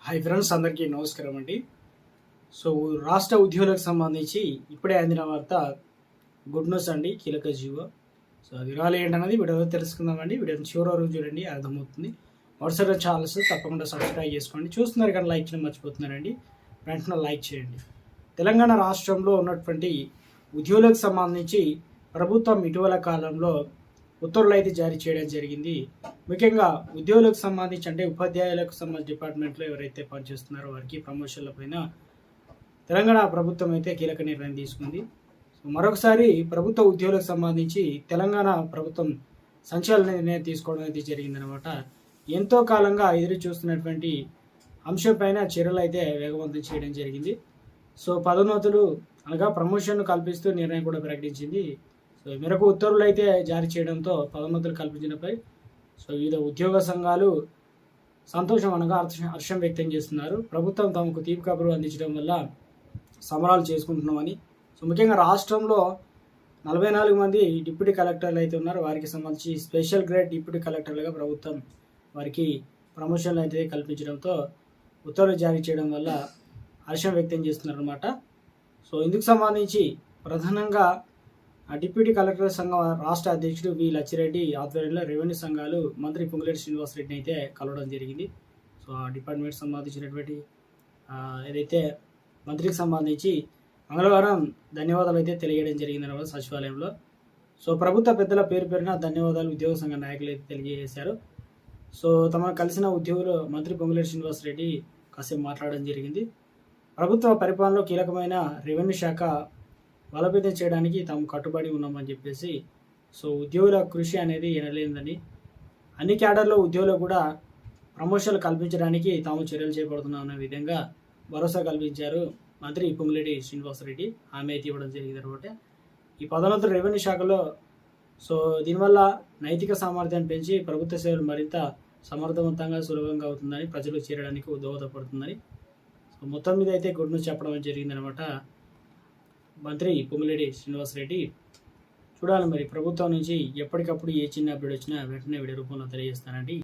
Hi friends, అందరికీ నమస్కారం అండి. సో రాష్ట్ర ఉద్యోగులకు సంబంధించి ఇప్పుడే అందిన వార్త గుడ్ న్యూస్ అండి, కీలక జీవో. సో వివరాలు ఏంటన్నది వీడియోలో తెలుసుకుందామండి. వీడియోని చివరి వరకు చూడండి, అర్థమవుతుంది. వాట్సాప్ ఛానల్స్ తప్పకుండా సబ్స్క్రైబ్ చేసుకోండి. చూస్తున్నారు కానీ లైక్ చేయడం మర్చిపోతున్నారండి, వెంటనే లైక్ చేయండి. తెలంగాణ రాష్ట్రంలో ఉన్నటువంటి ఉద్యోగులకు సంబంధించి ప్రభుత్వం ఇటీవల కాలంలో ఉత్తర్వులు అయితే జారీ చేయడం జరిగింది. ముఖ్యంగా ఉద్యోగులకు సంబంధించి అంటే ఉపాధ్యాయులకు సంబంధించి డిపార్ట్మెంట్లో ఎవరైతే పనిచేస్తున్నారో వారికి ప్రమోషన్ల పైన తెలంగాణ ప్రభుత్వం అయితే కీలక నిర్ణయం తీసుకుంది. మరొకసారి ప్రభుత్వ ఉద్యోగులకు సంబంధించి తెలంగాణ ప్రభుత్వం సంచలన నిర్ణయం తీసుకోవడం అయితే జరిగిందనమాట. ఎంతో కాలంగా ఎదురు చూస్తున్నటువంటి అంశం పైన చర్యలు అయితే వేగవంతం చేయడం జరిగింది. సో పదోన్నతులు అనగా ప్రమోషన్ కల్పిస్తూ నిర్ణయం కూడా ప్రకటించింది. సో ఈ మేరకు ఉత్తర్వులు అయితే జారీ చేయడంతో పదోన్నతులు కల్పించినపై సో వివిధ ఉద్యోగ సంఘాలు సంతోషం అనగా హర్షం వ్యక్తం చేస్తున్నారు. ప్రభుత్వం తమకు తీపి కబురు అందించడం వల్ల సమరాలు చేసుకుంటున్నామని. సో ముఖ్యంగా రాష్ట్రంలో 44 మంది డిప్యూటీ కలెక్టర్లు అయితే ఉన్నారు. వారికి సంబంధించి స్పెషల్ గ్రేడ్ డిప్యూటీ కలెక్టర్లుగా ప్రభుత్వం వారికి ప్రమోషన్లు అయితే కల్పించడంతో ఉత్తర్వులు జారీ చేయడం వల్ల హర్షం వ్యక్తం చేస్తున్నారు అనమాట. సో ఇందుకు సంబంధించి ప్రధానంగా డిప్యూటీ కలెక్టర్ సంఘం రాష్ట్ర అధ్యక్షుడు వి లచ్చిరెడ్డి ఆధ్వర్యంలో రెవెన్యూ సంఘాలు మంత్రి పొంగులేటి శ్రీనివాసరెడ్డిని అయితే కలవడం జరిగింది. సో ఆ డిపార్ట్మెంట్ సంబంధించినటువంటి ఏదైతే మంత్రికి సంబంధించి మంగళవారం ధన్యవాదాలు అయితే తెలియజేయడం జరిగిందన్నమాట సచివాలయంలో. సో ప్రభుత్వ పెద్దల పేరున ధన్యవాదాలు ఉద్యోగ సంఘ నాయకులు అయితే తెలియజేశారు. సో తమను కలిసిన ఉద్యోగులు మంత్రి పొంగులేటి శ్రీనివాసరెడ్డి కాసేపు మాట్లాడడం జరిగింది. ప్రభుత్వ పరిపాలనలో కీలకమైన రెవెన్యూ శాఖ బలోపేతం చేయడానికి తాము కట్టుబడి ఉన్నామని చెప్పేసి, సో ఉద్యోగుల కృషి అనేది ఎనలేనిదని, అన్ని క్యాడర్లో ఉద్యోగులు కూడా ప్రమోషన్లు కల్పించడానికి తాము చర్యలు చేపడుతున్నామన్న విధంగా భరోసా కల్పించారు మంత్రి పొంగులేటి శ్రీనివాసరెడ్డి. హామీ అయితే ఇవ్వడం జరిగింది అనమాట. ఈ పదోన్నతులు రెవెన్యూ శాఖలో సో దీనివల్ల నైతిక సామర్థ్యాన్ని పెంచి ప్రభుత్వ సేవలు మరింత సమర్థవంతంగా సులభంగా అవుతుందని, ప్రజలు చేరడానికి దోహదపడుతుందని సో మొత్తం మీద అయితే గుడ్ న్యూస్ చెప్పడం జరిగిందనమాట మంత్రి పొంగులేటి శ్రీనివాసరెడ్డి. చూడాలి మరి ప్రభుత్వం నుంచి ఎప్పటికప్పుడు ఏ చిన్న అప్డేట్ వచ్చినా వెంటనే వీడియో రూపంలో తెలియజేస్తానండి.